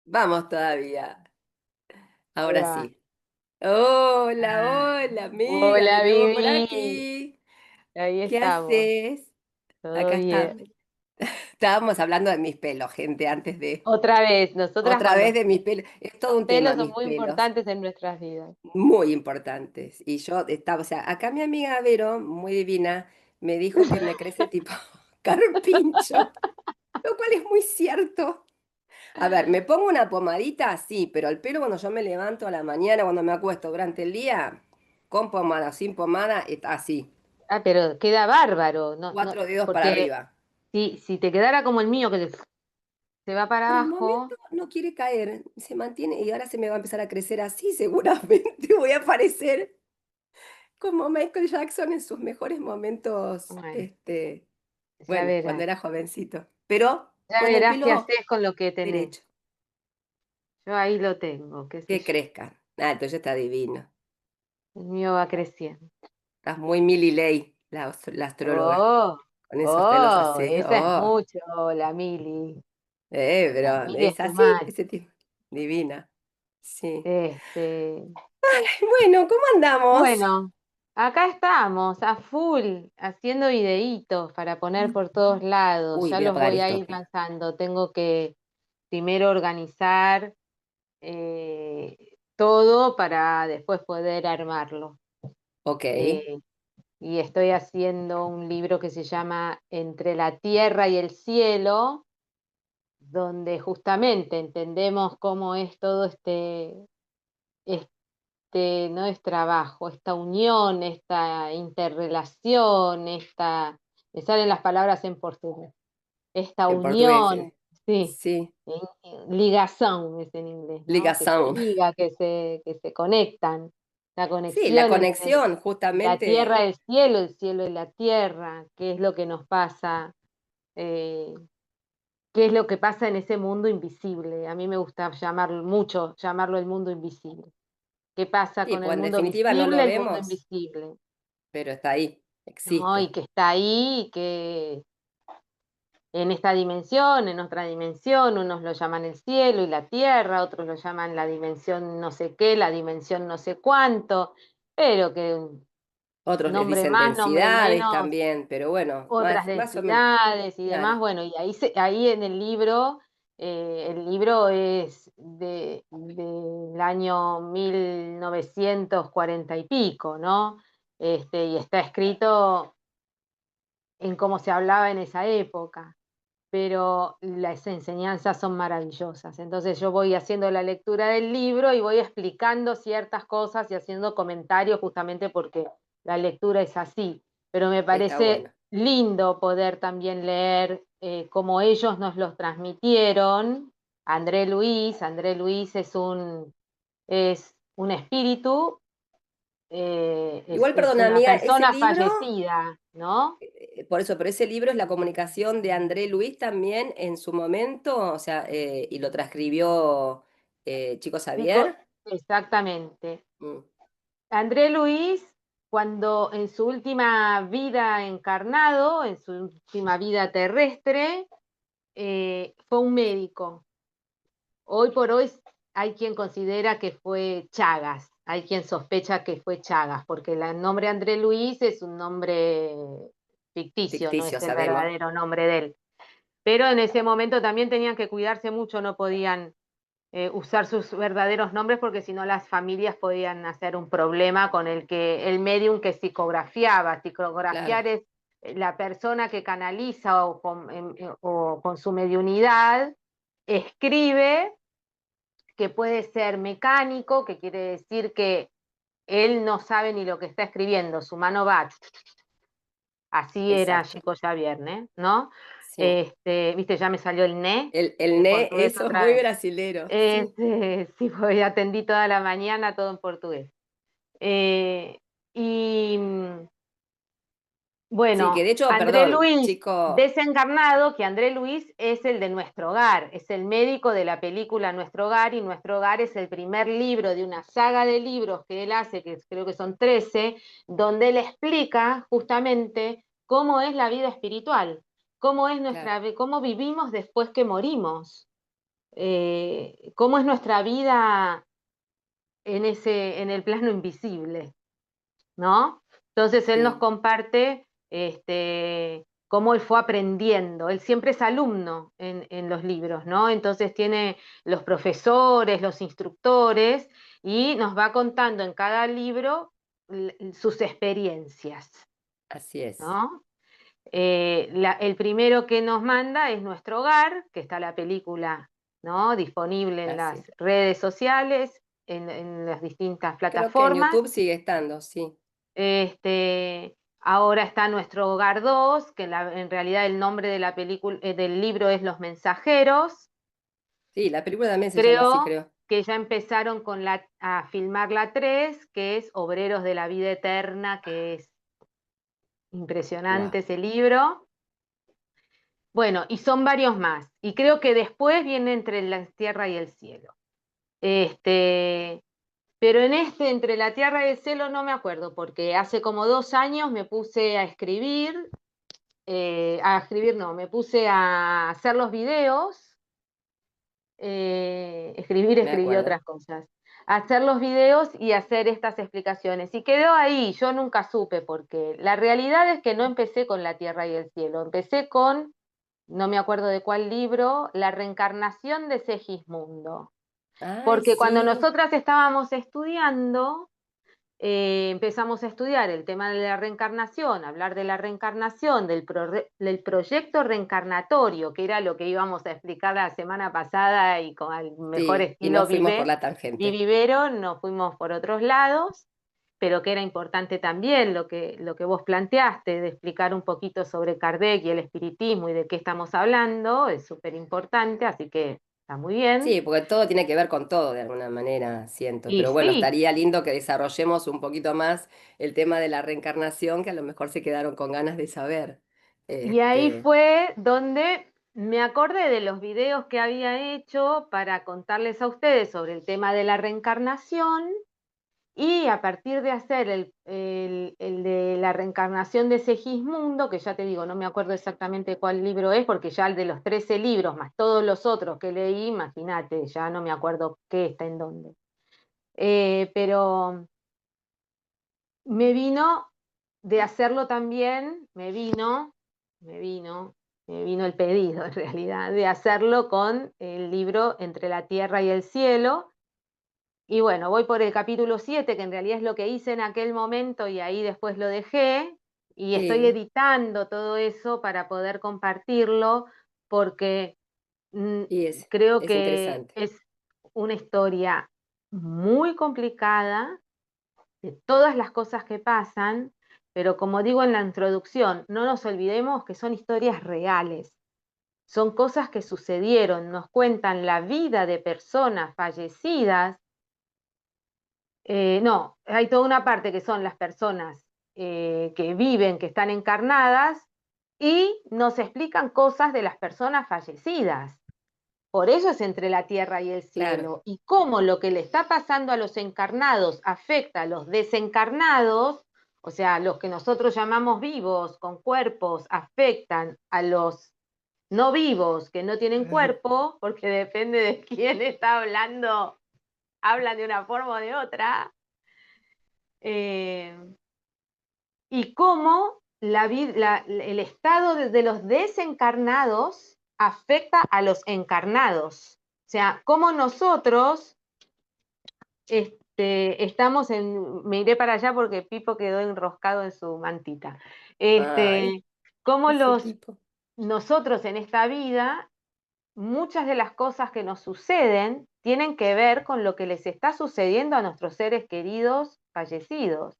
Vamos todavía. Ahí Ahora va. sí. Hola, Ah, hola, amiga, de hola, nuevo por Vivi. aquí. Ahí ¿Qué estamos. haces? Todo Acá está. bien. Estábamos hablando de mis pelos, gente, antes de... Otra vez, nosotras Otra con vez de mis pelos. Es todo los un tema, pelos son mis muy pelos. importantes en nuestras vidas. Muy importantes. Y yo estaba, o sea, acá mi amiga Vero, muy divina, me dijo que me crece tipo carpincho, lo cual es muy cierto. A ver, me pongo una pomadita, sí, pero el pelo cuando yo me levanto a la mañana, cuando me acuesto durante el día, con pomada, sin pomada, está así, Ah, pero queda bárbaro, no, no, 4 dedos para porque arriba. si te quedara como el mío, que se va para Por el abajo, momento no quiere caer, se mantiene y ahora se me va a empezar a crecer así, seguramente voy a parecer como Michael Jackson en sus mejores momentos, bueno, ya bueno, cuando verás. era jovencito, pero Ya con el verás qué pelo haces con lo que tenés. derecho, Yo ahí lo tengo, qué sé que yo. crezca. Ah, entonces está divino. El mío va creciendo. Estás muy Milly Ley, la astróloga. Oh, Con esos pelos oh, así, esa es oh, mucho, la Mili. La pero Mili es es tu así, mal. ese tipo, divina. Sí. Este, Bueno, ¿cómo andamos? bueno, acá estamos, a full, haciendo videitos para poner por todos lados. Uy, Ya voy a los apagar voy a esto. ir lanzando. Tengo que primero organizar todo para después poder armarlo. Ok, Eh, y estoy haciendo un libro que se llama Entre la tierra y el cielo, donde justamente entendemos cómo es todo no es trabajo, esta unión, esta interrelación, me salen las palabras en portugués, esta en portugués, unión, sí, sí. ligación es en inglés, ¿no? Que se Ligação. liga, que se conectan, la Sí, la conexión entre conexión, la tierra justamente. y el cielo y la tierra, qué es lo que nos pasa, eh, qué es lo que pasa en ese mundo invisible. A mí me gusta llamarlo el mundo invisible. ¿Qué pasa Sí, con el pues en mundo definitiva no lo visible? El mundo vemos, invisible, pero está ahí, ¿no? Y existe. que está ahí, y que en esta dimensión, en otra dimensión, unos lo llaman el cielo y la tierra, otros lo llaman la dimensión no sé qué, la dimensión no sé cuánto, pero que un Otros les nombre dicen más, nombre densidades menos, también, pero bueno, otras más o menos, densidades y demás. claro. Bueno, y ahí en el libro es del año 1940 y pico, ¿no? Y está escrito en cómo se hablaba en esa época, pero las enseñanzas son maravillosas. Entonces yo voy haciendo la lectura del libro y voy explicando ciertas cosas y haciendo comentarios justamente porque la lectura es así. Pero me Está parece bueno. lindo poder también leer como ellos nos los transmitieron. André Luis es un espíritu, Igual, es perdona, una amiga, ese persona libro, fallecida, ¿no? por eso, pero ese libro es la comunicación de André Luis también en su momento, o sea, y lo transcribió Chico Xavier. Exactamente. Mm. André Luis, cuando en su última vida encarnado, en su última vida terrestre, fue un médico. Hoy por hoy hay quien considera que fue Chagas, hay quien sospecha que fue Chagas, porque el nombre André Luis es un nombre ficticio, no Ficticio, es el sabemos. verdadero nombre de él. Pero en ese momento también tenían que cuidarse mucho, no podían usar sus verdaderos nombres porque si no las familias podían hacer un problema con el medium que psicografiaba. Claro, Psicografiar es la persona que canaliza o con su mediunidad escribe, que puede ser mecánico, que quiere decir que él no sabe ni lo que está escribiendo, su mano va, así era exacto. Chico Xavier, ¿no? Sí. Viste, ya me salió el ne El en ne, portugués eso es otra muy vez. brasilero, sí. Sí, porque atendí toda la mañana todo en portugués. Eh, y Sí, que bueno, de hecho, André perdón, Luis chico, desencarnado, que André Luis es el de Nuestro Hogar, es el médico de la película Nuestro Hogar, y Nuestro Hogar es el primer libro de una saga de libros que él hace, que creo que son 13, donde él explica justamente cómo es la vida espiritual, claro. cómo vivimos después que morimos. cómo es nuestra vida en el plano invisible, ¿no? Entonces él nos Sí, comparte cómo él fue aprendiendo. Él siempre es alumno en los libros, ¿no? Entonces tiene los profesores, los instructores, y nos va contando en cada libro sus experiencias, así es, ¿no? El primero que nos manda es Nuestro Hogar, que está la película, ¿no? Disponible en así. las redes sociales, en las distintas Creo que en plataformas. YouTube sigue estando, sí. Ahora está Nuestro Hogar 2, que en realidad el nombre de la película, del libro es Los Mensajeros. Sí, la película también se llama así, Creo creo. que ya empezaron a filmar la 3, que es Obreros de la Vida Eterna, que es Wow. impresionante ese libro. Bueno, y son varios más. Y creo que después viene Entre la Tierra y el Cielo. Este, pero en Entre la Tierra y el Cielo no me acuerdo, porque hace como 2 años me puse a escribir no, me puse a hacer los videos, Me escribí acuerdo. otras cosas, hacer los videos y hacer estas explicaciones. Y quedó ahí, yo nunca supe, porque la realidad es que no empecé con la Tierra y el Cielo, empecé con, no me acuerdo de cuál libro, La reencarnación de Segismundo. Ay, Porque cuando sí, nosotras estábamos estudiando, empezamos a estudiar el tema de la reencarnación, hablar de la reencarnación, del proyecto reencarnatorio, que era lo que íbamos a explicar la semana pasada y con el mejor sí. Y no estilo fuimos por la tangente. vivero, nos fuimos por otros lados, pero que era importante también lo que vos planteaste, de explicar un poquito sobre Kardec y el espiritismo y de qué estamos hablando, es súper importante, así que está muy bien. Sí, porque todo tiene que ver con todo de alguna manera, siento. Y Pero bueno, sí, estaría lindo que desarrollemos un poquito más el tema de la reencarnación, que a lo mejor se quedaron con ganas de saber. y ahí Este, fue donde me acordé de los videos que había hecho para contarles a ustedes sobre el tema de la reencarnación, y a partir de hacer el de la reencarnación de Segismundo, que ya te digo, no me acuerdo exactamente cuál libro es, porque ya el de los 13 libros, más todos los otros que leí, imagínate, ya no me acuerdo qué está en dónde. Pero me vino de hacerlo también, me vino, me vino el pedido en realidad, de hacerlo con el libro Entre la Tierra y el Cielo. Y bueno, voy por el capítulo 7, que en realidad es lo que hice en aquel momento y ahí después lo dejé. Y estoy sí, editando todo eso para poder compartirlo, porque mm, y creo es que interesante. es una historia muy complicada de todas las cosas que pasan, pero como digo en la introducción, no nos olvidemos que son historias reales, son cosas que sucedieron, nos cuentan la vida de personas fallecidas. No, hay toda una parte que son las personas que viven, que están encarnadas, y nos explican cosas de las personas fallecidas. Por eso es Entre la Tierra y el Claro. Cielo. Y cómo lo que le está pasando a los encarnados afecta a los desencarnados, o sea, los que nosotros llamamos vivos, con cuerpos, afectan a los no vivos, que no tienen cuerpo, porque depende de quién está hablando, hablan de una forma o de otra. Eh, y cómo el estado de los desencarnados afecta a los encarnados. O sea, cómo nosotros estamos me iré para allá porque Pipo quedó enroscado en su mantita. Ay, Este, cómo ese Pipo. nosotros en esta vida, muchas de las cosas que nos suceden tienen que ver con lo que les está sucediendo a nuestros seres queridos fallecidos.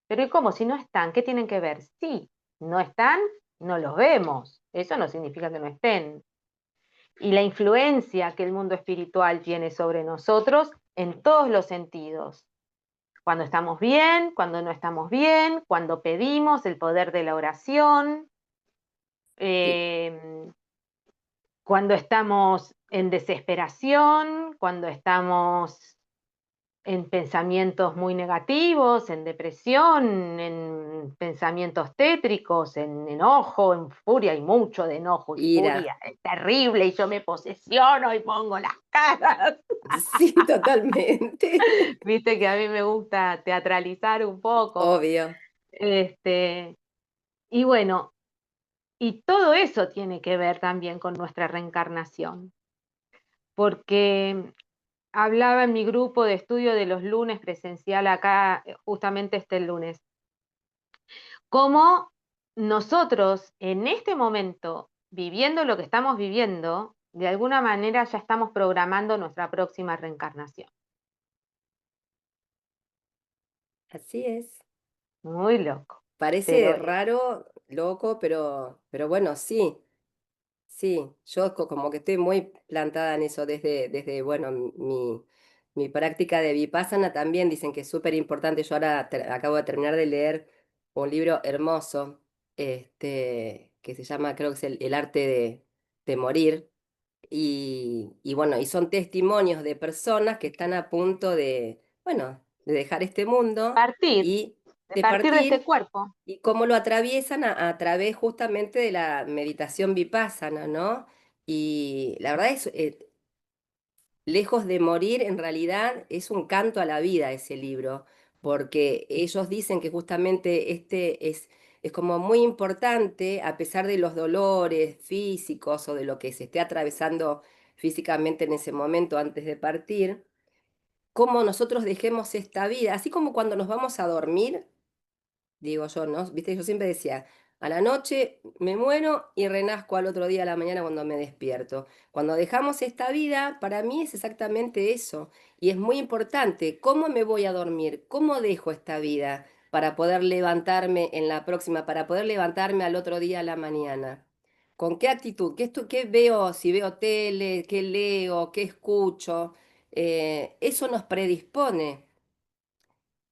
Pero ¿y cómo? Si no están, ¿qué tienen que ver? Sí, no están, no los vemos. Eso no significa que no estén. Y la influencia que el mundo espiritual tiene sobre nosotros en todos los sentidos. Cuando estamos bien, cuando no estamos bien, cuando pedimos el poder de la oración, Sí, eh, cuando estamos en desesperación, cuando estamos en pensamientos muy negativos, en depresión, en pensamientos tétricos, en enojo, en furia, hay mucho de enojo y ira. furia, es terrible, y yo me posesiono y pongo las caras. Sí, totalmente. Viste que a mí me gusta teatralizar un poco. Obvio. Este, y bueno, y todo eso tiene que ver también con nuestra reencarnación, porque hablaba en mi grupo de estudio de los lunes presencial acá, justamente este lunes, cómo nosotros en este momento, viviendo lo que estamos viviendo, de alguna manera ya estamos programando nuestra próxima reencarnación. Así es. Muy loco, Parece pero raro, loco, pero bueno, sí. Sí, yo como que estoy muy plantada en eso desde bueno, mi práctica de Vipassana también dicen que es súper importante. Yo ahora acabo de terminar de leer un libro hermoso, que se llama, creo que es El arte de morir. Y bueno, y son testimonios de personas que están a punto de, bueno, de dejar este mundo partir, y de de partir de este partir cuerpo. y cómo lo atraviesan a través justamente de la meditación vipassana, ¿no? Y la verdad es, lejos de morir, en realidad es un canto a la vida ese libro, porque ellos dicen que justamente es como muy importante, a pesar de los dolores físicos o de lo que se esté atravesando físicamente en ese momento antes de partir, cómo nosotros dejemos esta vida, así como cuando nos vamos a dormir, digo yo, ¿no? Viste, yo siempre decía, a la noche me muero y renazco al otro día a la mañana cuando me despierto. Cuando dejamos esta vida, para mí es exactamente eso. Y es muy importante, ¿cómo me voy a dormir? ¿Cómo dejo esta vida para poder levantarme en la próxima, para poder levantarme al otro día a la mañana? ¿Con qué actitud? ¿Qué veo? Si veo tele, qué leo, qué escucho. Eso nos predispone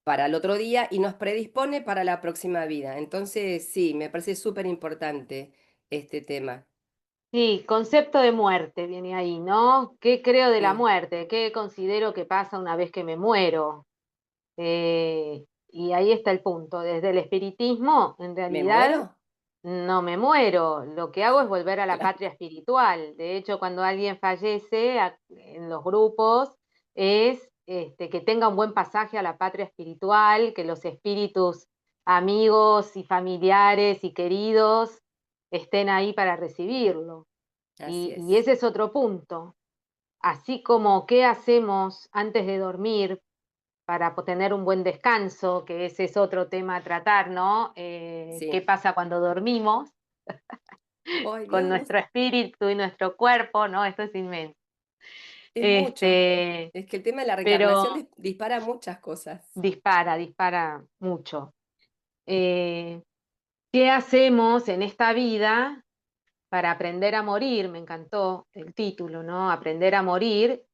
para el otro día y nos predispone para la próxima vida. Entonces, sí, me parece súper importante este tema. Sí, concepto de muerte viene ahí, ¿no? ¿Qué creo de la Sí. muerte? ¿Qué considero que pasa una vez que me muero? Y ahí está el punto. Desde el espiritismo, en ¿Me realidad, muero? no me muero. Lo que hago es volver a la Claro. patria espiritual. De hecho, cuando alguien fallece en los grupos, es que tenga un buen pasaje a la patria espiritual, que los espíritus amigos y familiares y queridos estén ahí para recibirlo. Así Y es. ese es otro punto. Así como qué hacemos antes de dormir para tener un buen descanso, que ese es otro tema a tratar, ¿no? ¿Qué Sí. pasa cuando dormimos Ay, con Dios, nuestro espíritu y nuestro cuerpo? ¿No? Esto es inmenso. es mucho. Este, Es que el tema de la pero reencarnación dispara muchas cosas. dispara mucho. Eh, ¿Qué hacemos en esta vida para aprender a morir? Me encantó el título, ¿no? Aprender a morir.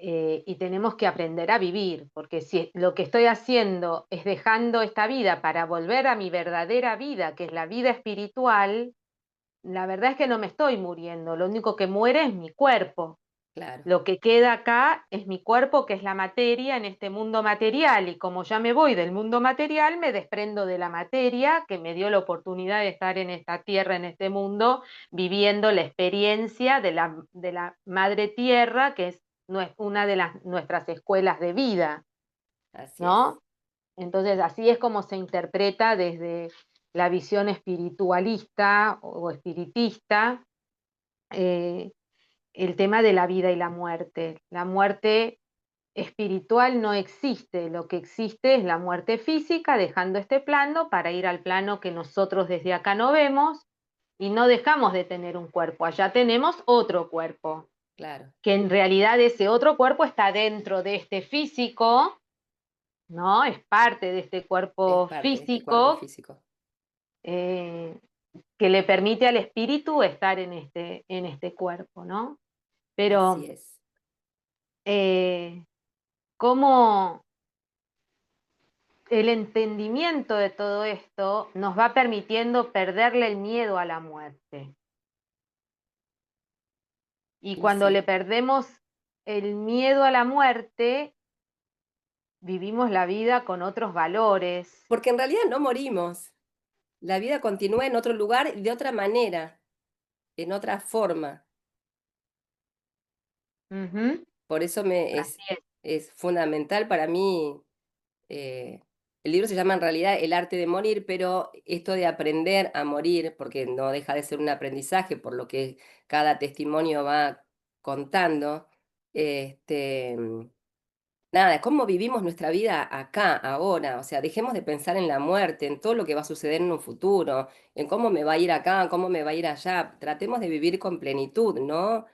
Y tenemos que aprender a vivir, porque si lo que estoy haciendo es dejando esta vida para volver a mi verdadera vida, que es la vida espiritual, la verdad es que no me estoy muriendo, lo único que muere es mi cuerpo. Claro. Lo que queda acá es mi cuerpo, que es la materia en este mundo material, y como ya me voy del mundo material, me desprendo de la materia que me dio la oportunidad de estar en esta tierra, en este mundo, viviendo la experiencia de la madre tierra, que es una de nuestras escuelas de vida, Así es. ¿no? Entonces, así es como se interpreta desde la visión espiritualista o espiritista. eh, el tema de la vida y la muerte. La muerte espiritual no existe, lo que existe es la muerte física, dejando este plano para ir al plano que nosotros desde acá no vemos y no dejamos de tener un cuerpo, allá tenemos otro cuerpo, Claro. que en realidad ese otro cuerpo está dentro de este físico, ¿no? Es parte de este Es cuerpo parte de este cuerpo físico físico. eh, que le permite al espíritu estar en este cuerpo, ¿no? Así Pero es. eh, cómo el entendimiento de todo esto nos va permitiendo perderle el miedo a la muerte. Y Y cuando le sí. perdemos el miedo a la muerte, vivimos la vida con otros valores. porque en realidad no morimos. La vida continúa en otro lugar y de otra manera, en otra forma. Ujú, Por eso así es. es fundamental para mí. eh, el libro se llama en realidad El arte de morir, pero esto de aprender a morir, porque no deja de ser un aprendizaje, por lo que cada testimonio va contando, este, nada, cómo vivimos nuestra vida acá, ahora, o sea, dejemos de pensar en la muerte, en todo lo que va a suceder en un futuro, en cómo me va a ir acá, cómo me va a ir allá, tratemos de vivir con plenitud, ¿no?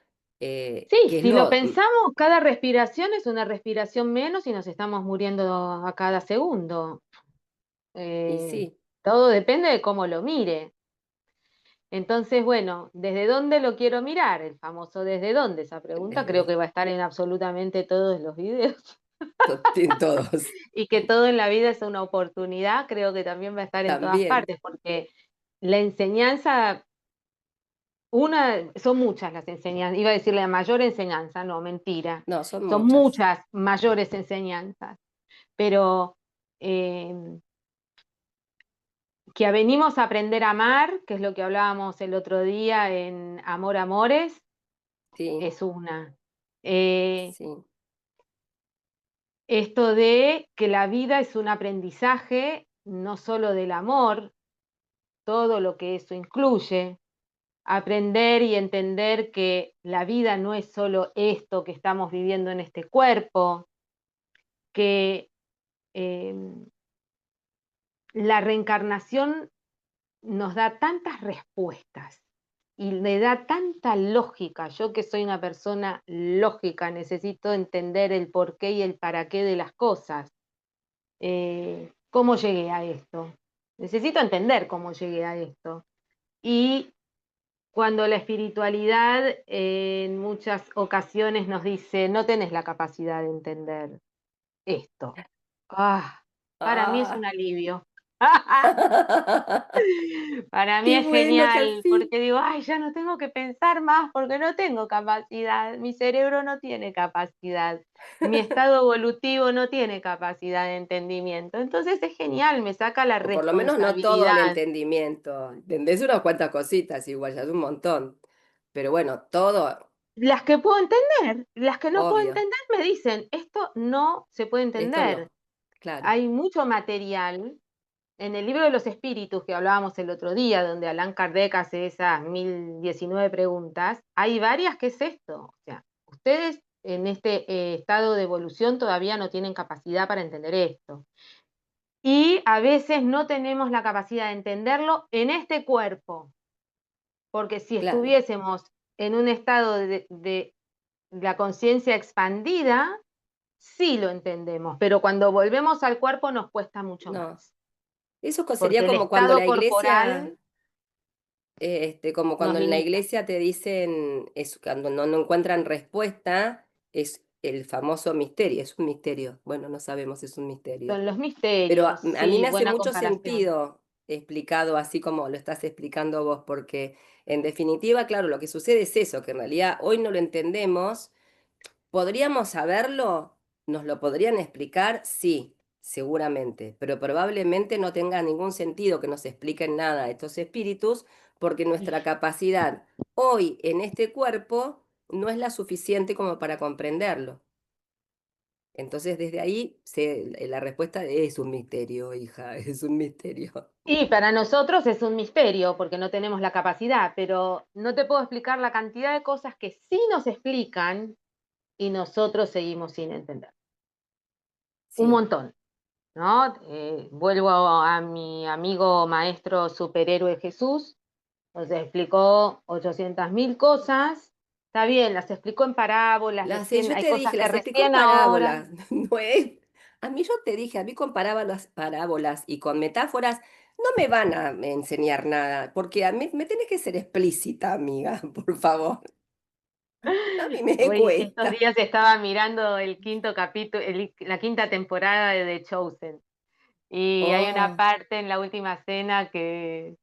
Sí, Que es si lo lo... pensamos, cada respiración es una respiración menos y nos estamos muriendo a cada segundo. Y Eh, sí, Todo depende de cómo lo mire. Entonces, bueno, ¿desde dónde lo quiero mirar? El famoso ¿desde dónde? Esa pregunta creo desde que va a estar en absolutamente todos los videos. en todos, Y que todo en la vida es una oportunidad, creo que también va a estar en todas también. partes, porque la enseñanza, son muchas las enseñanzas, iba a decir la mayor enseñanza, no, mentira, No, son son muchas. muchas mayores enseñanzas, pero eh, que venimos a aprender a amar, que es lo que hablábamos el otro día en Amor Amores, Sí, es una. Eh, sí, Esto de que la vida es un aprendizaje, no solo del amor, todo lo que eso incluye, aprender y entender que la vida no es solo esto que estamos viviendo en este cuerpo, que eh, la reencarnación nos da tantas respuestas y le da tanta lógica. Yo que soy una persona lógica, necesito entender el porqué y el para qué de las cosas. ¿Cómo llegué a esto? Necesito entender cómo llegué a esto. Y cuando la espiritualidad en muchas ocasiones nos dice, no tenés la capacidad de entender esto. Ah, para mí es un Ah, alivio. Para mí qué es bueno que al genial, fin. porque digo, ay, ya no tengo que pensar más porque no tengo capacidad, mi cerebro no tiene capacidad, mi estado evolutivo no tiene capacidad de entendimiento. Entonces es genial, me saca la O por lo menos no todo el responsabilidad. entendimiento. Entendés unas cuantas cositas igual, ya es un montón. Pero bueno, todo, Las que puedo entender, las que no puedo obvio. entender me dicen, esto no se puede Esto entender. no, claro. Hay mucho material. En el libro de los espíritus que hablábamos el otro día, donde Allan Kardec hace esas 1019 preguntas, hay varias que es esto. O sea, ustedes en este estado de evolución todavía no tienen capacidad para entender esto. Y a veces no tenemos la capacidad de entenderlo en este cuerpo, porque si Claro. estuviésemos en un estado de la conciencia expandida, sí lo entendemos, pero cuando volvemos al cuerpo nos cuesta mucho No. más, Sería porque el como cuando estado la iglesia, corporal como nos cuando en la limita. iglesia te dicen, es cuando no encuentran respuesta, es el famoso misterio, es un misterio. Bueno, no sabemos, es un misterio. Son los Pero misterios, a mí sí, me hace buena mucho comparación. sentido explicado así como lo estás explicando vos, porque en definitiva, claro, lo que sucede es eso, que en realidad hoy no lo entendemos. ¿Podríamos saberlo? ¿Nos lo podrían explicar? Sí, seguramente, pero probablemente no tenga ningún sentido que nos expliquen nada estos espíritus, porque Y, nuestra capacidad hoy en este cuerpo no es la suficiente como para comprenderlo. Entonces, desde ahí, la respuesta es un misterio, hija, es un misterio. y para nosotros es un misterio porque no tenemos la capacidad, pero no te puedo explicar la cantidad de cosas que sí nos explican y nosotros seguimos sin entender. Un Sí, montón, ¿no? Vuelvo a mi amigo maestro superhéroe Jesús, nos explicó 800.000 cosas. Está bien, las explicó en parábolas, recién, yo hay te cosas dije, que las explicó en recién ahora. parábolas, no es. A mí yo te dije, a mí con parábolas y con metáforas no me van a enseñar nada, porque a mí me tenés que ser explícita, amiga, por favor. A mí me Hoy, estos cuesta. días estaba mirando el quinto capítulo, la quinta temporada de The Chosen. Y hay una Oh, parte en la última cena que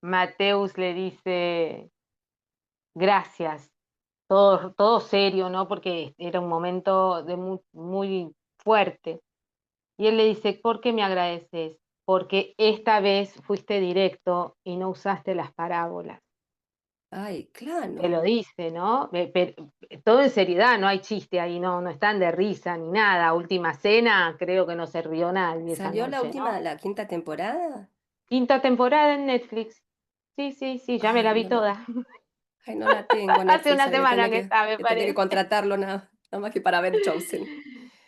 Mateus le dice gracias, todo serio, ¿no? Porque era un momento muy fuerte. Y él le dice, ¿por qué me agradeces? Porque esta vez fuiste directo y no usaste las parábolas. Ay, Te lo claro. dice, ¿no? Todo en seriedad, no hay chiste ahí, no, no están de risa ni nada. Última cena, creo que no se rió nadie esa ¿Salió la noche, última, ¿no? la quinta temporada? Quinta temporada en Netflix. Sí, sí, sí, ya me la Ay, vi toda. ay, no la tengo Hace Netflix, una ahí semana que está, me voy a tener que parece. contratarlo nada más que para ver Chosen.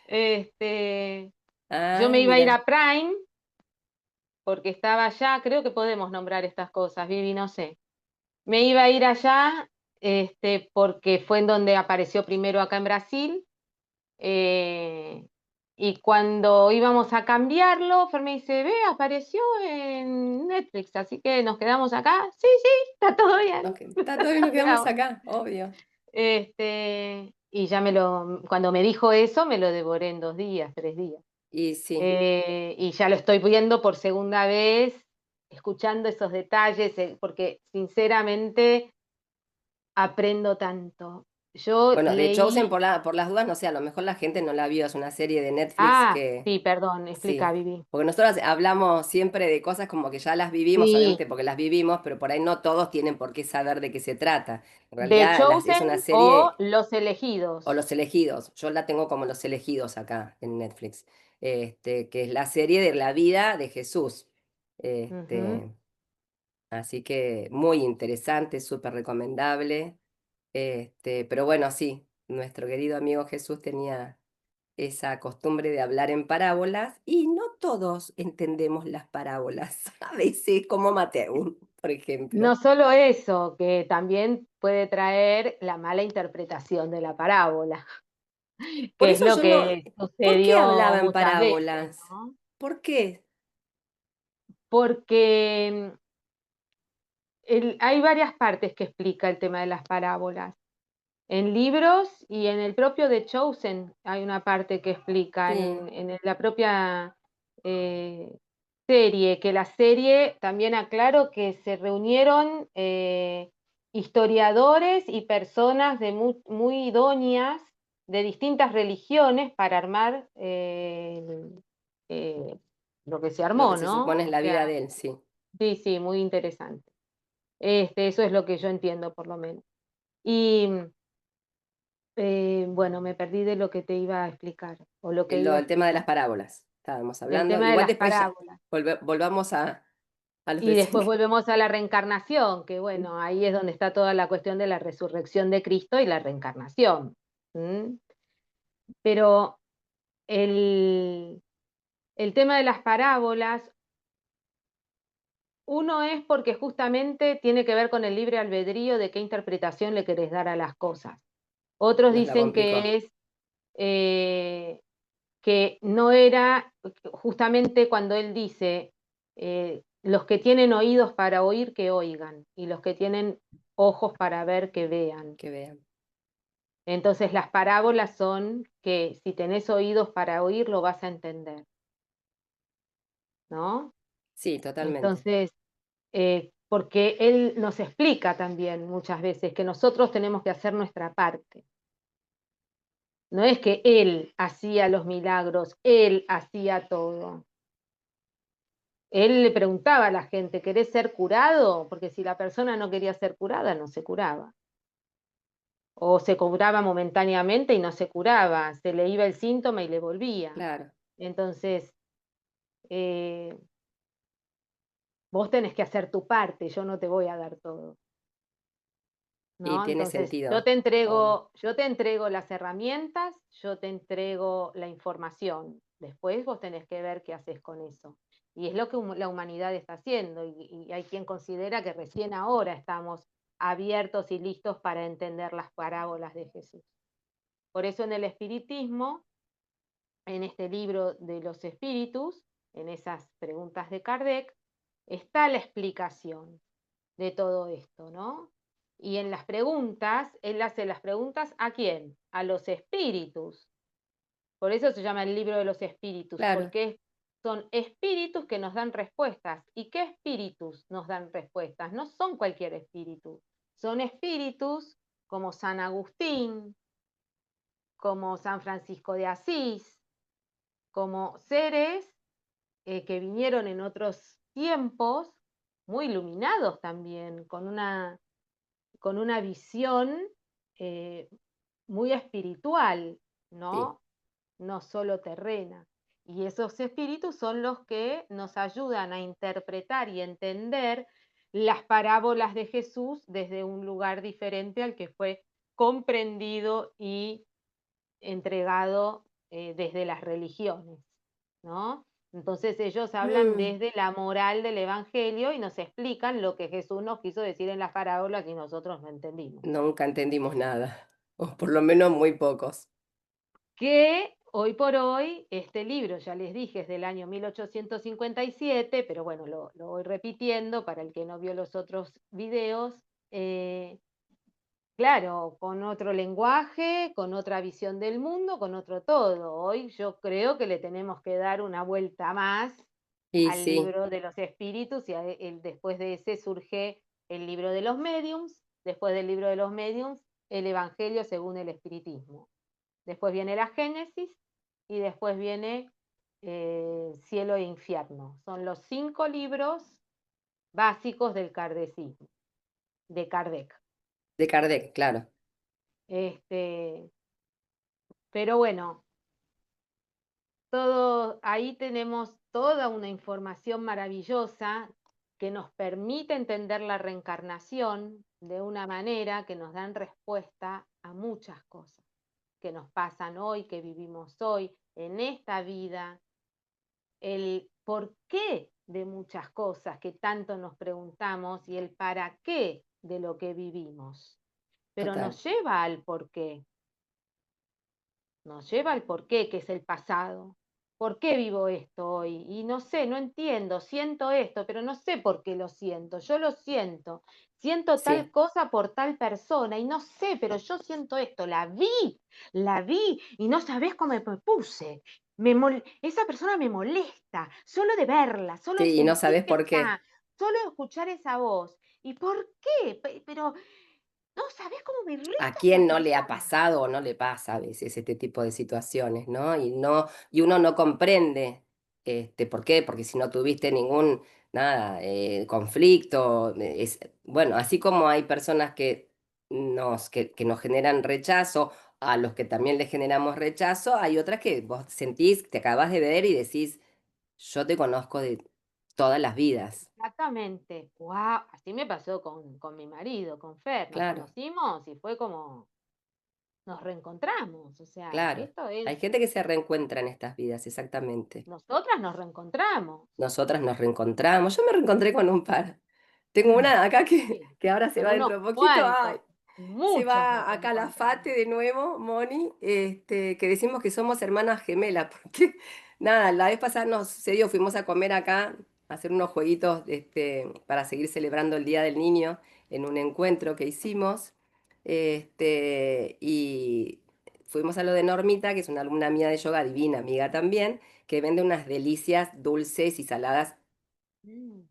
Este, yo Ay, me iba a ir mira, a Prime porque estaba allá, creo que podemos nombrar estas cosas, Vivi, no sé. Me iba a ir allá, porque fue en donde apareció primero acá en Brasil. eh, y cuando íbamos a cambiarlo, Fer me dice, ve, apareció en Netflix, así que nos quedamos acá. Sí, sí, está todo bien. ok, está todo bien, nos Nos quedamos quedamos. acá, obvio. Y ya cuando me dijo eso, me lo devoré en 2 días, 3 días. Y sí. Y ya lo estoy viendo por segunda vez, escuchando esos detalles, porque sinceramente aprendo tanto. Yo Bueno, de Chosen, leí, por las dudas, no sé, a lo mejor la gente no la vio, es una serie de Netflix que sí, perdón, explica, sí. Vivi. Porque nosotros hablamos siempre de cosas como que ya las vivimos, Sí, obviamente porque las vivimos, pero por ahí no todos tienen por qué saber de qué se trata. En The realidad es una Chosen o serie. Los O Elegidos. Los Elegidos, yo la tengo como Los Elegidos acá en Netflix, que es la serie de la vida de Jesús. Ujú. Este, así que muy interesante, súper recomendable. Pero bueno, sí, nuestro querido amigo Jesús tenía esa costumbre de hablar en parábolas y no todos entendemos las parábolas, a veces como Mateo, por No ejemplo. solo eso, que también puede traer la mala interpretación de la parábola, Por que es eso lo yo no, que ¿por qué sucedió hablaba en muchas veces, parábolas? ¿no? ¿Por qué? Porque hay varias partes que explica el tema de las parábolas. En libros y en el propio The Chosen hay una parte que explica, Sí. en la propia eh, serie, que la serie también aclaro que se reunieron historiadores y personas de muy idóneas de distintas religiones para armar eh, lo que se Lo que armó, se ¿no? supone es O la vida sea, de él, sí. sí, sí, muy interesante. Eso es lo que yo entiendo, por lo menos. Y bueno, me perdí de lo que te iba a explicar o lo que iba a El tema de las explicar. parábolas, estábamos El hablando. tema de Igual las después ya parábolas. volvamos a los Y después decenios. volvemos a la reencarnación, que bueno, ahí es donde está toda la cuestión de la resurrección de Cristo y la reencarnación. ¿Mm? Pero el, el tema de las parábolas, uno es porque justamente tiene que ver con el libre albedrío de qué interpretación le querés dar a las cosas. Otros Nos la dicen complicó. que es eh, que no era justamente cuando él dice, los que tienen oídos para oír, que oigan, y los que tienen ojos para ver, que vean. Que vean. Entonces las parábolas son que si tenés oídos para oír, lo vas a entender, ¿no? Sí, totalmente. Entonces, porque él nos explica también muchas veces que nosotros tenemos que hacer nuestra parte. No es que él hacía los milagros, él hacía todo. Él le preguntaba a la gente, ¿querés ser curado? Porque si la persona no quería ser curada, no se curaba. O se curaba momentáneamente y no se curaba, se le iba el síntoma y le volvía. Claro. Entonces, eh, vos tenés que hacer tu parte, yo no te voy a dar todo, Y ¿no? tiene Entonces, sentido, obvio. yo te entrego las herramientas, yo te entrego la información. Después vos tenés que ver qué haces con eso. Y es lo que la humanidad está haciendo. Y hay quien considera que recién ahora estamos abiertos y listos para entender las parábolas de Jesús. Por eso en el espiritismo, en este libro de los espíritus, en esas preguntas de Kardec, está la explicación de todo esto, ¿no? Y en las preguntas, él hace las preguntas ¿a quién? A los espíritus. Por eso se llama el libro de los espíritus, Claro. porque son espíritus que nos dan respuestas. ¿Y qué espíritus nos dan respuestas? No son cualquier espíritu, son espíritus como San Agustín, como San Francisco de Asís, como seres que vinieron en otros tiempos, muy iluminados también, con una visión eh, muy espiritual, Sí. ¿no? No solo terrena. Y esos espíritus son los que nos ayudan a interpretar y entender las parábolas de Jesús desde un lugar diferente al que fue comprendido y entregado desde las religiones, ¿no? Entonces ellos hablan Mm, desde la moral del Evangelio y nos explican lo que Jesús nos quiso decir en las parábolas y nosotros no entendimos. nunca entendimos nada, o por lo menos muy pocos. Que hoy por hoy, este libro, ya les dije, es del año 1857, pero bueno, lo voy repitiendo para el que no vio los otros videos. Claro, con otro lenguaje, con otra visión del mundo, con otro todo. Hoy yo creo que le tenemos que dar una vuelta más Y al sí, libro de los espíritus y después de ese surge el libro de los mediums, después del libro de los mediums, el Evangelio según el espiritismo. Después viene la Génesis y después viene Cielo e Infierno. Son los 5 libros básicos del kardecismo, de Kardec. de Kardec, claro, Este, pero bueno, todo, ahí tenemos toda una información maravillosa que nos permite entender la reencarnación de una manera que nos dan respuesta a muchas cosas que nos pasan hoy, que vivimos hoy, en esta vida, el por qué de muchas cosas que tanto nos preguntamos y el para qué de lo que vivimos. Pero total. nos lleva al porqué, que es el pasado. ¿Por qué vivo esto hoy? Y no sé, no entiendo, siento esto, pero no sé por qué lo siento. Yo lo siento. Siento tal Sí, cosa por tal persona y no sé, pero yo siento esto. La vi y no sabés cómo me puse. Esa persona me molesta, solo de verla, solo sí, y no sentir sabes que por qué. está, solo escuchar esa voz. ¿Y por qué? Pero no sabés cómo me ¿A irrita esa quién no le ha persona. pasado o no le pasa a veces este tipo de situaciones, ¿no? Y no, y uno no comprende por qué, porque si no tuviste ningún nada, conflicto, bueno, así como hay personas que nos generan rechazo, a los que también les generamos rechazo, hay otras que vos sentís, te acabas de ver y decís, yo te conozco de todas las vidas. Exactamente. Wow, así me pasó con mi marido, con Fer. Nos Claro, conocimos y fue como nos reencontramos. O sea, claro. esto es, Hay gente que se reencuentra en estas vidas, exactamente. nosotras nos reencontramos. Nosotras nos reencontramos. Yo me reencontré con un par. Tengo una acá Sí, que ahora se con va unos dentro de poquito. cuantos, Ay, se muchos nos va a Calafate reencontramos. de nuevo, Moni, que decimos que somos hermanas gemelas, porque nada, la vez pasada nos sucedió, fuimos a comer acá, a hacer unos jueguitos para seguir celebrando el Día del Niño en un encuentro que hicimos. Y fuimos a lo de Normita, que es una alumna mía de yoga, divina amiga también, que vende unas delicias dulces y saladas. Mm.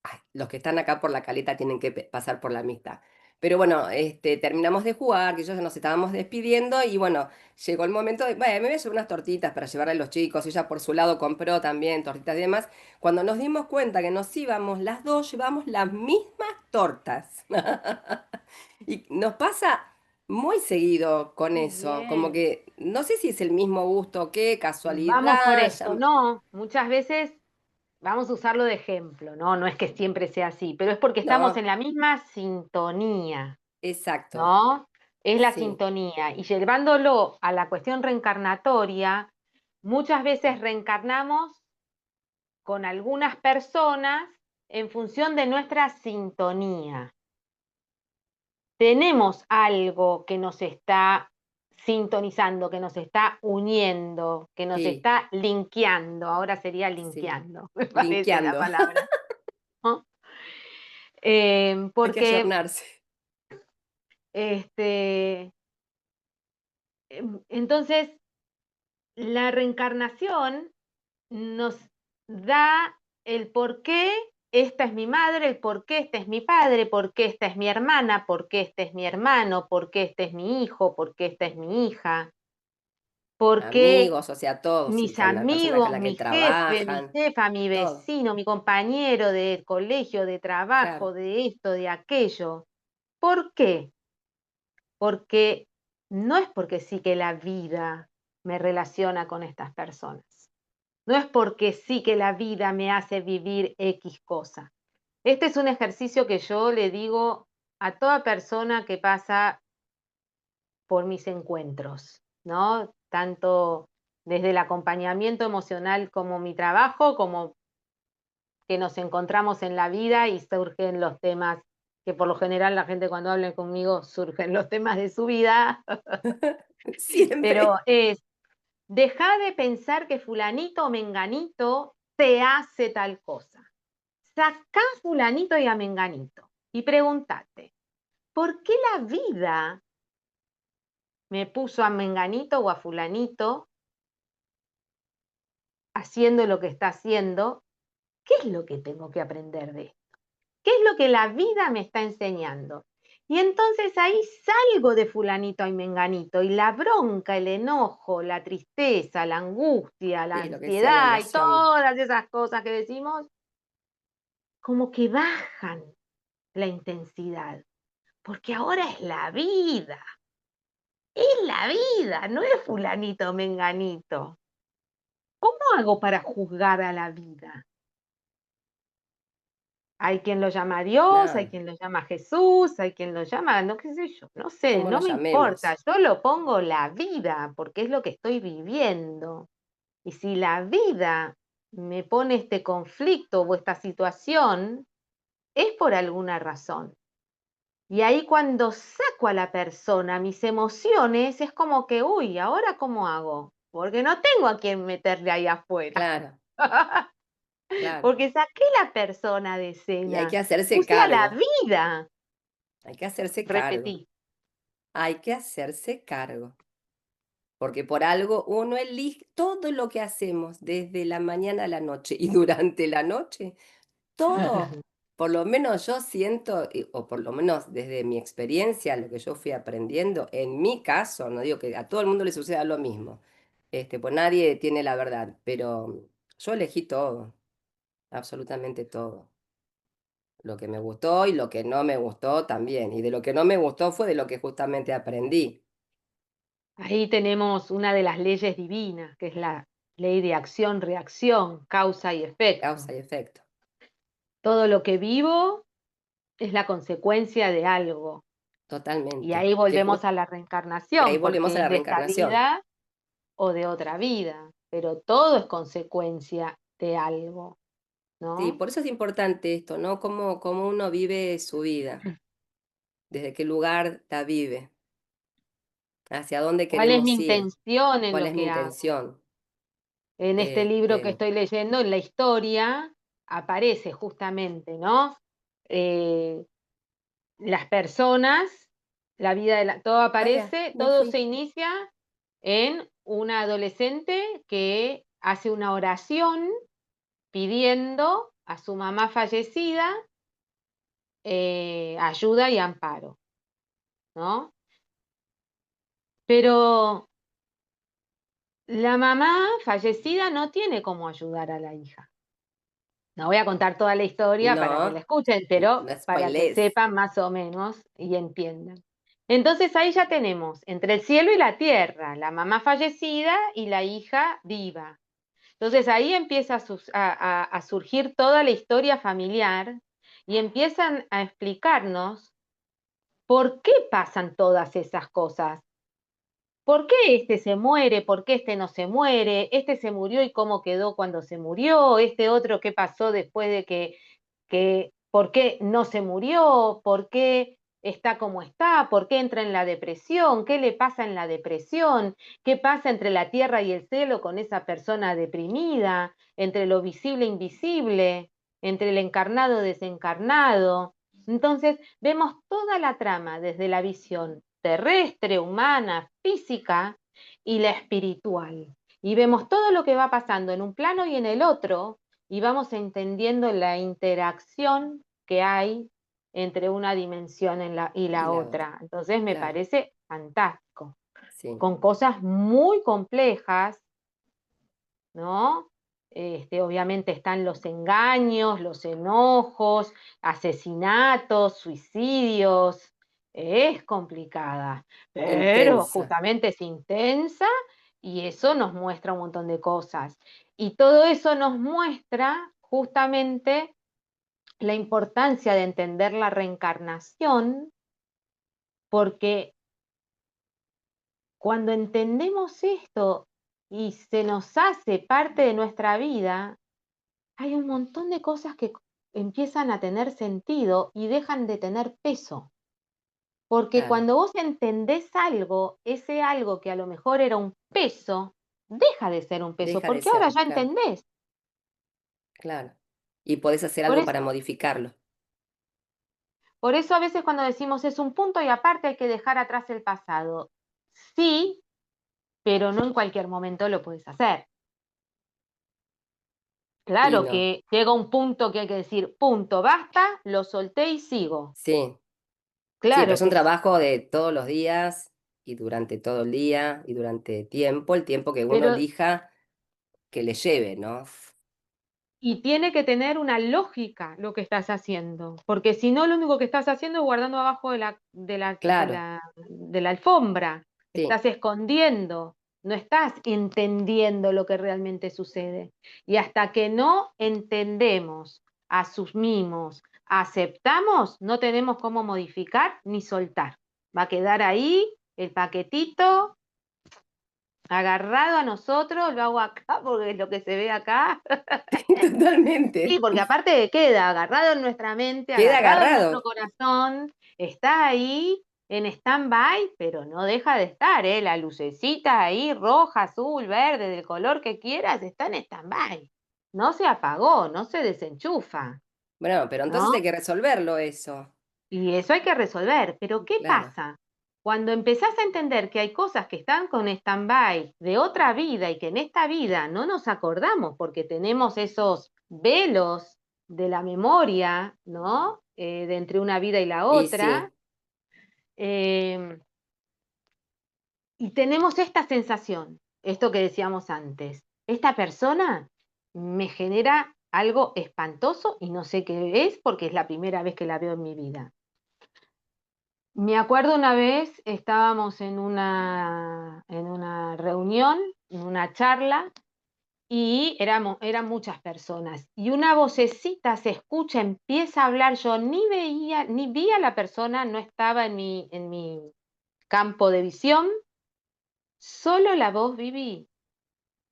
Ay, los que están acá por la caleta tienen que pasar por la mixta. Pero bueno, terminamos de jugar, que ya nos estábamos despidiendo y bueno, llegó el momento de, bueno, me voy a llevar unas tortitas para llevarle a los chicos, ella por su lado compró también tortitas y demás. Cuando nos dimos cuenta que nos íbamos, las dos llevamos las mismas tortas. Y nos pasa muy seguido con Qué eso, como bien. que no sé si es el mismo gusto o qué, Vamos por casualidad, esto. No, muchas veces vamos a usarlo de ejemplo, ¿no? No es que siempre sea así, pero es porque estamos no, en la misma sintonía. exacto, ¿No? Es la sí, sintonía. Y llevándolo a la cuestión reencarnatoria, muchas veces reencarnamos con algunas personas en función de nuestra sintonía. Tenemos algo que nos está sintonizando, que nos está uniendo, que nos sí, está linkeando. Ahora sería sí, linkeando, me parece la linkeando. palabra. ¿No? Hay que Porque ayornarse. este, entonces la reencarnación nos da el por qué esta es mi madre, el por qué este es mi padre, por qué esta es mi hermana, por qué este es mi hermano, por qué este es mi hijo, por qué esta es mi hija. ¿Por qué Amigos, o sea, todos, y mis con la persona con amigos, la que mi jefe, mi trabajan, jefa, mi todo, vecino, mi compañero de colegio, de claro. trabajo, de esto, de aquello? ¿Por qué? Porque no es porque sí que la vida me relaciona con estas personas. No es porque sí que la vida me hace vivir X cosa. Este es un ejercicio que yo le digo a toda persona que pasa por mis encuentros, ¿no? Tanto desde el acompañamiento emocional como mi trabajo, como que nos encontramos en la vida y surgen los temas que por lo general la gente cuando habla conmigo surgen los temas de su vida, pero Siempre. es, deja de pensar que fulanito o menganito te hace tal cosa. Sacá a fulanito y a menganito y pregúntate, ¿por qué la vida me puso a menganito o a fulanito haciendo lo que está haciendo? ¿Qué es lo que tengo que aprender de esto? ¿Qué es lo que la vida me está enseñando? Y entonces ahí salgo de fulanito y menganito y la bronca, el enojo, la tristeza, la angustia, la Sí, lo que decía la ansiedad y emoción. todas esas cosas que decimos, como que bajan la intensidad, porque ahora es la vida, no es fulanito o menganito. ¿Cómo hago para juzgar a la vida? Hay quien lo llama Dios, hay Nada, quien lo llama Jesús, hay quien lo llama, no qué sé yo, no sé, como lo no me importa, llamemos. yo lo pongo la vida, porque es lo que estoy viviendo. Y si la vida me pone este conflicto o esta situación, es por alguna razón. Y ahí cuando saco a la persona mis emociones, es como que, uy, ¿ahora cómo hago? Porque no tengo a quien meterle ahí afuera. Claro, claro. Porque saqué la persona de Y hay escena, que hacerse puse a la cargo, vida. hay que hacerse cargo, Repetí. hay que hacerse cargo. Porque por algo uno elige todo lo que hacemos desde la mañana a la noche y durante la noche, todo, por lo menos yo siento, o por lo menos desde mi experiencia, lo que yo fui aprendiendo, en mi caso, no digo que a todo el mundo le suceda lo mismo, pues nadie tiene la verdad, pero yo elegí todo, absolutamente todo. Lo que me gustó y lo que no me gustó también. Y de lo que no me gustó fue de lo que justamente aprendí, Ahí tenemos una de las leyes divinas, que es la ley de acción-reacción, causa y efecto. causa y efecto, Todo lo que vivo es la consecuencia de algo. Y totalmente. ahí Que volvemos a la y ahí reencarnación, volvemos a porque es la de esta reencarnación. vida o de otra vida, pero todo es consecuencia de algo, Sí, ¿no? por eso es importante esto, ¿no? Cómo uno vive su vida, desde qué lugar la vive, hacia dónde ¿Cuál es mi queremos ir, intención en cuál lo es mi que hago? intención. En este libro que Este, estoy leyendo, en la historia, aparece justamente, ¿no? Eh, las personas, la vida todo ya, aparece, me todo fui. se inicia en una adolescente que hace una oración pidiendo a su mamá fallecida ayuda y amparo, ¿no? Pero la mamá fallecida no tiene cómo ayudar a la hija. No voy a contar toda la historia para que la No, escuchen, pero no para que spoilees. sepan más o menos y entiendan. Entonces ahí ya tenemos entre el cielo y la tierra, la mamá fallecida y la hija viva. Entonces ahí empieza a surgir toda la historia familiar y empiezan a explicarnos por qué pasan todas esas cosas. ¿Por qué este se muere? ¿Por qué este no se muere? ¿Este se murió y cómo quedó cuando se murió? ¿Este otro qué pasó después de por qué no se murió? ¿Por qué está como está? ¿Por qué entra en la depresión? ¿Qué le pasa en la depresión? ¿Qué pasa entre la tierra y el cielo con esa persona deprimida? Entre lo visible e invisible, entre el encarnado y desencarnado. Entonces, vemos toda la trama desde la visión terrestre, humana, física y la espiritual. Y vemos todo lo que va pasando en un plano y en el otro, y vamos entendiendo la interacción que hay entre una dimensión y Y la la otra, otra. Entonces me claro. parece fantástico. sí, con cosas muy complejas, ¿no? Obviamente están los engaños, los enojos, asesinatos, suicidios. Es complicada, pero intensa. justamente es intensa y eso nos muestra un montón de cosas. Y todo eso nos muestra justamente la importancia de entender la reencarnación, porque cuando entendemos esto y se nos hace parte de nuestra vida, hay un montón de cosas que empiezan a tener sentido y dejan de tener peso. Porque Claro, cuando vos entendés algo, ese algo que a lo mejor era un peso, deja de ser un peso, deja de porque ahora serlo, ya claro, entendés. claro. Y podés hacer Por algo eso, para modificarlo. por eso a veces cuando decimos es un punto y aparte hay que dejar atrás el pasado. Sí, pero no en cualquier momento lo puedes hacer. Y Claro no, que llega un punto que hay que decir, punto, basta, lo solté y sigo. sí, sí, pero Claro es un que sí, trabajo de todos los días y durante todo el día y durante tiempo, el tiempo que uno pero elija que le lleve, ¿no? y tiene que tener una lógica lo que estás haciendo, porque si no, lo único que estás haciendo es guardando abajo Claro, de la alfombra, sí, estás escondiendo, no estás entendiendo lo que realmente sucede. Y hasta que no entendemos, asumimos, aceptamos, no tenemos cómo modificar ni soltar. Va a quedar ahí el paquetito agarrado a nosotros, lo hago acá porque es lo que se ve acá. Sí, totalmente. porque aparte queda agarrado en nuestra mente, Queda agarrado en nuestro agarrado. corazón, está ahí en stand-by, pero no deja de estar, ¿eh? La lucecita ahí, roja, azul, verde, del color que quieras, está en stand-by. No se apagó, no se desenchufa, Bueno, pero entonces hay ¿no? que resolverlo eso. Y eso hay que resolver. Pero ¿qué Claro. pasa? Cuando empezás a entender que hay cosas que están con stand-by de otra vida y que en esta vida no nos acordamos porque tenemos esos velos de la memoria, ¿no? De entre una vida y la Y otra, sí, eh, y tenemos esta sensación, esto que decíamos antes, esta persona me genera algo espantoso y no sé qué es porque es la primera vez que la veo en mi vida. Me acuerdo una vez estábamos en una reunión, en una charla, y eran muchas personas. Y una vocecita se escucha, empieza a hablar. Yo ni veía, ni vi a la persona, no estaba en mi campo de visión, solo la voz viví.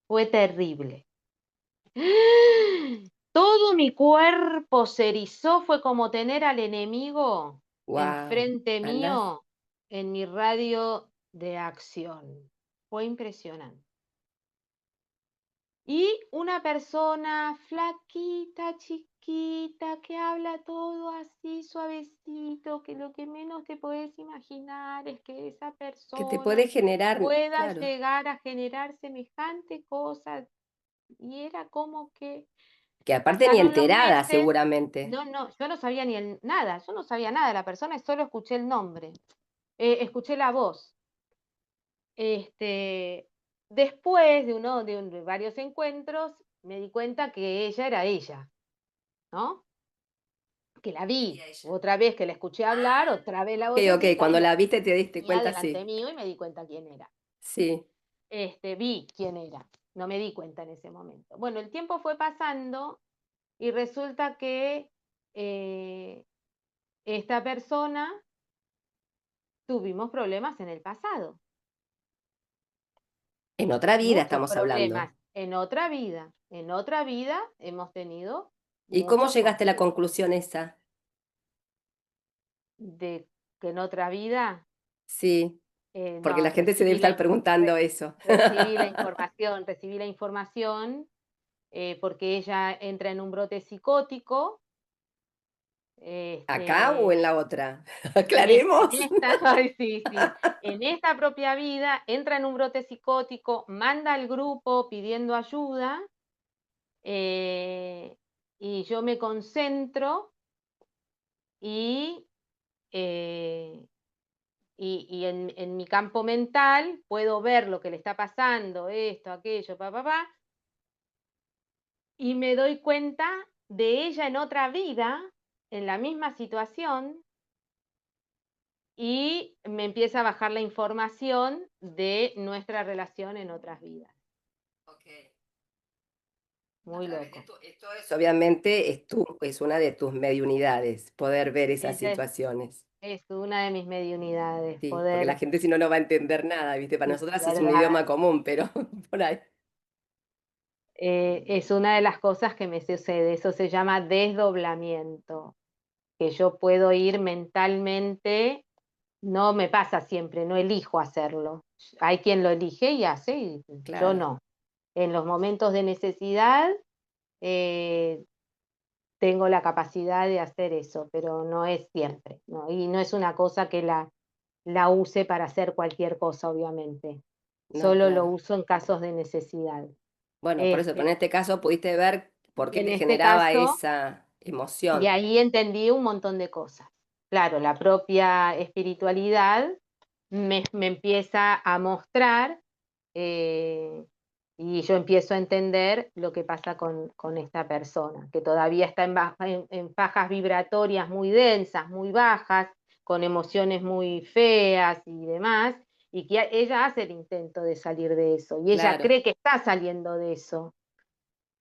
Fue terrible. Todo mi cuerpo se erizó, fue como tener al enemigo wow. enfrente Andás. mío en mi radio de acción. Fue impresionante. Y una persona flaquita, chiquita, que habla todo así suavecito, que lo que menos te puedes imaginar es que esa Que te persona puede generar, pueda claro, llegar a generar semejante cosa. Y era como que que aparte ni pasaron los enterada meses, seguramente. no, no, yo no sabía ni nada, yo no sabía nada de la persona, y solo escuché el nombre, escuché la voz. Este, después de varios encuentros, me di cuenta que ella era ella, ¿no? Que la vi, Sería ella. otra vez que la escuché hablar, otra vez la Ok, ok, vocecita, y cuando la la viste te diste tenía cuenta, delante sí. mío y me di cuenta quién era. Sí. Vi quién era, no me di cuenta en ese momento. Bueno, el tiempo fue pasando y resulta que eh, esta persona tuvimos problemas en el pasado, En otra vida muchos estamos problemas hablando. en otra vida hemos tenido ¿Y cómo muchos llegaste a la conflictos conclusión esa? de que en otra vida, Sí, porque la no, gente se debe estar preguntando eso. recibí la información porque ella entra en un brote psicótico, ¿Acá o en este, la otra? en Aclaremos. esta, ay, sí, sí, en esta propia vida entra en un brote psicótico, manda al grupo pidiendo ayuda, eh, y yo me concentro y eh, y en mi campo mental puedo ver lo que le está pasando, esto, aquello, y me doy cuenta de ella en otra vida, en la misma situación, y me empieza a bajar la información de nuestra relación en otras vidas. Ok. A Muy través de loco. esto es, obviamente, es una de tus mediunidades, poder ver esas Esa situaciones. es una de mis mediunidades, Sí, porque la poder, gente si no, no va a entender nada, ¿viste? Para sí, nosotras es un verdad. idioma común, pero por ahí. Es una de las cosas que me sucede, eso se llama desdoblamiento, que yo puedo ir mentalmente, no me pasa siempre, no elijo hacerlo. Hay quien lo elige y hace, y yo Claro, no. En los momentos de necesidad eh, tengo la capacidad de hacer eso, pero no es siempre, ¿no? Y no es una cosa que la use para hacer cualquier cosa, obviamente. no, Solo lo claro. uso en casos de necesidad. Bueno, por eso, pero Este, en este caso pudiste ver por qué en te este generaba caso, esa y emoción. ahí entendí un montón de cosas. Claro, la propia espiritualidad me empieza a mostrar eh, y yo empiezo a entender lo que pasa con esta persona, que todavía está en fajas vibratorias muy densas, muy bajas, con emociones muy feas y demás, y que ella hace el intento de salir de eso, y ella Claro, cree que está saliendo de eso.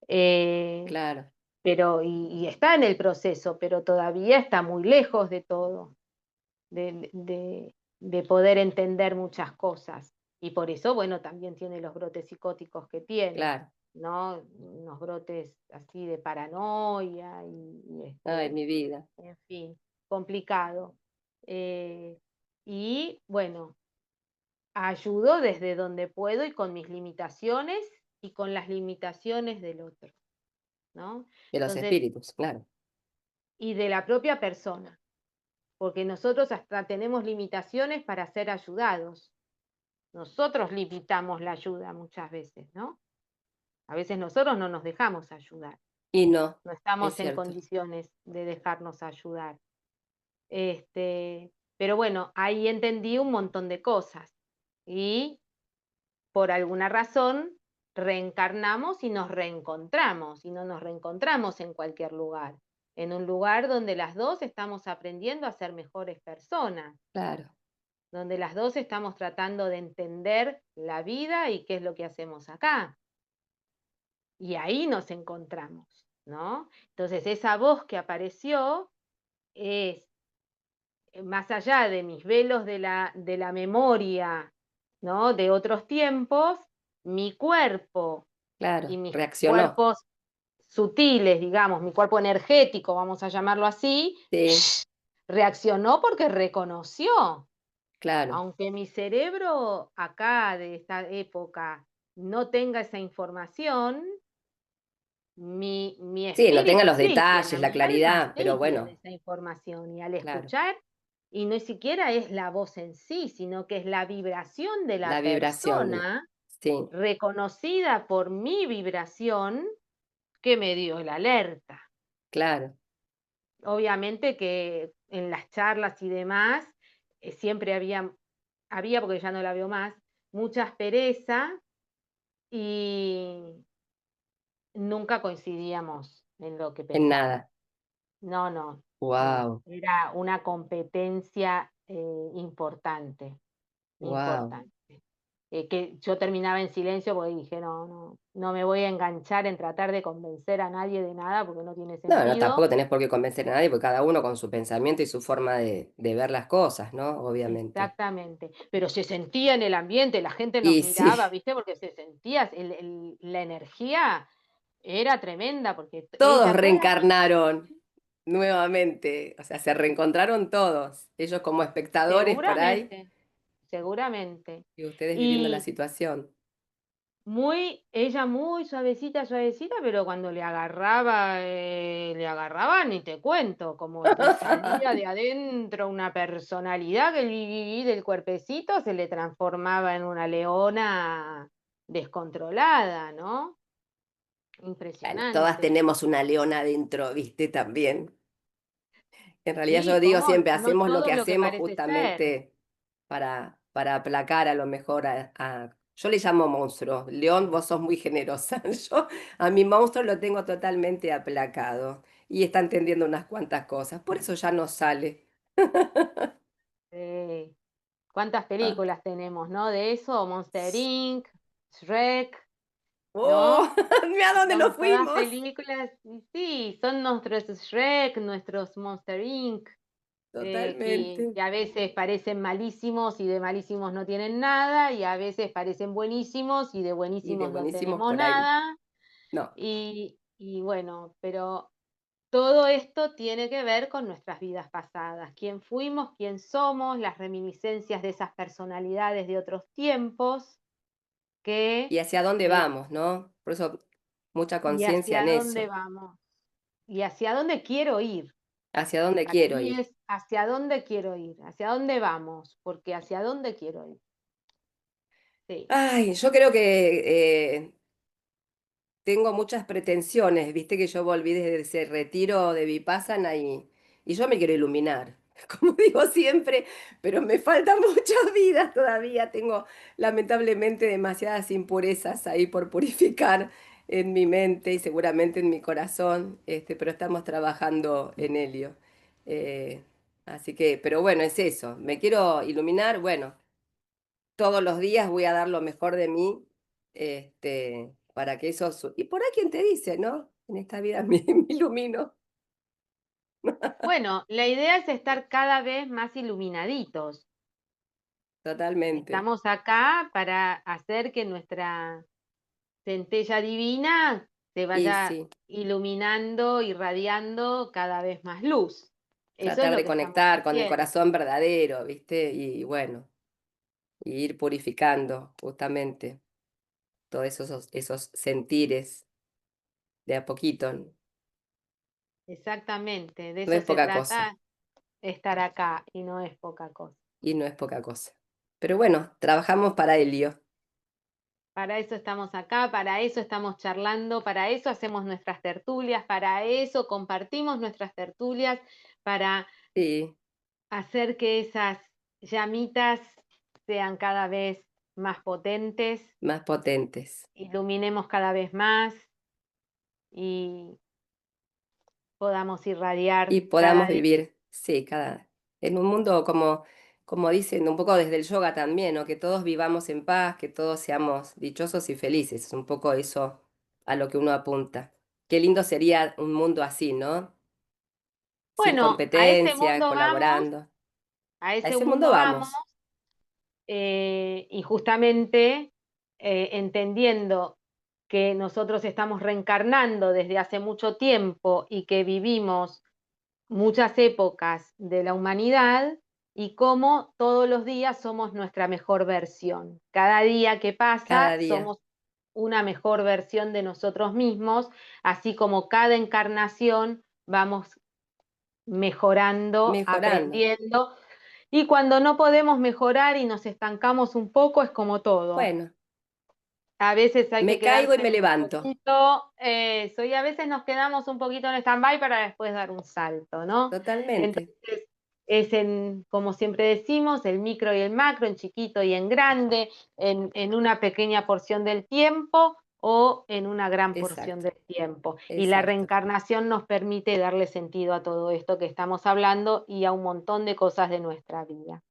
Eh, claro, pero y está en el proceso, pero todavía está muy lejos de todo, de poder entender muchas cosas. Y por eso, bueno, también tiene los brotes psicóticos que tiene, claro. ¿no? Unos brotes así de paranoia Ay, mi vida. en fin, complicado. Eh, y bueno, ayudo desde donde puedo y con mis limitaciones y con las limitaciones del otro, ¿no? De los Entonces, espíritus, claro. y de la propia persona, porque nosotros hasta tenemos limitaciones para ser ayudados. Nosotros limitamos la ayuda muchas veces, ¿no? A veces nosotros no nos dejamos ayudar, Y no, no es estamos en cierto. condiciones de dejarnos ayudar. Pero bueno, ahí entendí un montón de cosas y por alguna razón reencarnamos y nos reencontramos, y no nos reencontramos en cualquier lugar, en un lugar donde las dos estamos aprendiendo a ser mejores personas, Claro, donde las dos estamos tratando de entender la vida y qué es lo que hacemos acá. Y ahí nos encontramos, ¿no? Entonces, esa voz que apareció es, más allá de mis velos de la memoria, ¿no? De otros tiempos, mi cuerpo y claro. mis Reaccionó. cuerpos sutiles, digamos, mi cuerpo energético, vamos a llamarlo así, Sí, reaccionó porque reconoció. claro. Aunque mi cerebro acá de esta época no tenga esa información, mi Sí, no tenga espíritu los sí tiene, detalles, la mi alma claridad, pero sí tiene bueno, esa información. Y al claro. escuchar, y no siquiera es la voz en sí, sino que es la vibración de La la vibración de. persona Sí, reconocida por mi vibración que me dio la alerta. claro. Obviamente que en las charlas y demás, siempre había, porque ya no la veo más, mucha aspereza y nunca coincidíamos en lo que En pensábamos. nada. No, no, no. Wow, Era una competencia importante, wow. importante. Que yo terminaba en silencio porque dije, no, no, no me voy a enganchar en tratar de convencer a nadie de nada porque no tiene No, no, sentido. tampoco tenés por qué convencer a nadie, porque cada uno con su pensamiento y su forma de ver las cosas, ¿no? Obviamente. Exactamente, pero se sentía en el ambiente, la gente nos Y sí, miraba, ¿viste? Porque se sentía, la energía era tremenda, porque todos ella toda, reencarnaron nuevamente, o sea, se reencontraron todos, ellos como espectadores por ahí seguramente, seguramente. y ustedes viviendo la Y situación. ella muy suavecita, suavecita, pero cuando le agarraba, ni te cuento, como le salía de adentro una personalidad que del cuerpecito se le transformaba en una leona descontrolada, ¿no? Bueno, todas Impresionante. tenemos una leona adentro, ¿viste? También. En realidad yo Sí, digo como siempre, no hacemos lo todo que lo que hacemos parece ser. justamente para aplacar a lo mejor yo le llamo monstruo. León, vos sos muy generosa. Yo a mi monstruo lo tengo totalmente aplacado y está entendiendo unas cuantas cosas. Por eso ya no sale. Eh, ¿Cuántas Ah, películas tenemos, no? De eso, Monster Inc., Shrek, ¡oh! ¿no? Mira dónde nos Son todas fuimos. películas, y sí, son nuestros Shrek, nuestros Monster Inc., Totalmente. que a veces parecen malísimos y de malísimos no tienen nada, y a veces parecen buenísimos y de Y de buenísimos no buenísimos tenemos por ahí. nada. No. Y bueno, pero todo esto tiene que ver con nuestras vidas pasadas, quién fuimos, quién somos, las reminiscencias de esas personalidades de otros tiempos, que, Y hacia dónde eh, vamos, ¿no? Por eso mucha y conciencia hacia en dónde eso. vamos, y hacia dónde quiero ir. Hacia dónde Para quiero mí ir. es hacia dónde quiero ir, hacia dónde vamos, porque hacia dónde quiero ir. Sí. Ay, yo creo que tengo muchas pretensiones, viste que yo volví desde ese retiro de Vipassana y yo me quiero iluminar, como digo siempre, pero me faltan muchas vidas todavía. Tengo lamentablemente demasiadas impurezas ahí por purificar en mi mente y seguramente en mi corazón, pero estamos trabajando en ello. Eh, Así que, pero bueno, es eso, me quiero iluminar, bueno todos los días voy a dar lo mejor de mí, para que eso... Y por ahí quien te dice, ¿no? En esta vida me ilumino Bueno, la idea es estar cada vez más iluminaditos. totalmente. Estamos acá para hacer que nuestra centella divina se Y vaya sí, iluminando, irradiando cada vez más luz. Eso es tratar lo de que estamos conectar con el haciendo. corazón verdadero, ¿viste? Y bueno, y ir purificando justamente todos esos sentires de a poquito. Exactamente, de No eso es se poca cosa, trata estar acá y no es poca cosa. y no es poca cosa. Pero bueno, trabajamos para ello. Para eso estamos acá, para eso estamos charlando, para eso hacemos nuestras tertulias, para eso compartimos nuestras tertulias, para Sí, hacer que esas llamitas sean cada vez más potentes, más potentes. iluminemos cada vez más y podamos Y irradiar podamos cada día. vivir, sí, en un mundo como dicen, un poco desde el yoga también, ¿no? Que todos vivamos en paz, que todos seamos dichosos y felices. Es un poco eso a lo que uno apunta. Qué lindo sería un mundo así, ¿no? Sin Bueno, a ese competencia, mundo vamos, colaborando. a A ese ese mundo mundo vamos, vamos, y justamente entendiendo que nosotros estamos reencarnando desde hace mucho tiempo y que vivimos muchas épocas de la humanidad y cómo todos los días somos nuestra mejor versión. Cada día que pasa cada día, somos una mejor versión de nosotros mismos, así como cada encarnación vamos mejorando, mejorando. aprendiendo. Y cuando no podemos mejorar y nos estancamos un poco, es como todo. Bueno, A veces hay que me caigo y quedarse me un levanto. poquito, eso, y a veces nos quedamos un poquito en stand-by para después dar un salto, ¿no? Totalmente. Entonces, es como siempre decimos, el micro y el macro, en chiquito y en grande, en una pequeña porción del tiempo o en una gran porción Exacto, del tiempo. Y la exacto. reencarnación nos permite darle sentido a todo esto que estamos hablando y a un montón de cosas de nuestra vida.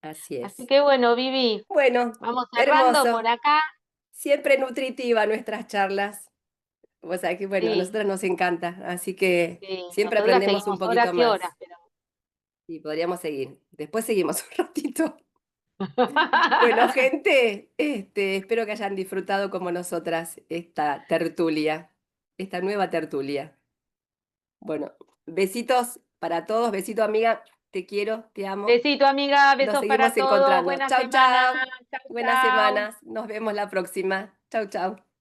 Así Así es. que bueno, Vivi, Bueno, vamos cerrando por hermoso. acá. Siempre nutritiva nuestras charlas. O sea que, bueno, a Sí, nosotros nos encanta, así que sí, siempre nosotras aprendemos un seguimos poquito horas y horas, más pero y podríamos seguir. Después seguimos un ratito. Bueno, gente, espero que hayan disfrutado como nosotras esta tertulia, esta nueva tertulia. Bueno, besitos para todos, besito amiga, te quiero, te amo. besito, amiga, Nos besos seguimos para todos, encontrando. buena Chau, semana, chau. chau, Buenas chau. semanas. Nos vemos la próxima. Chau, chau.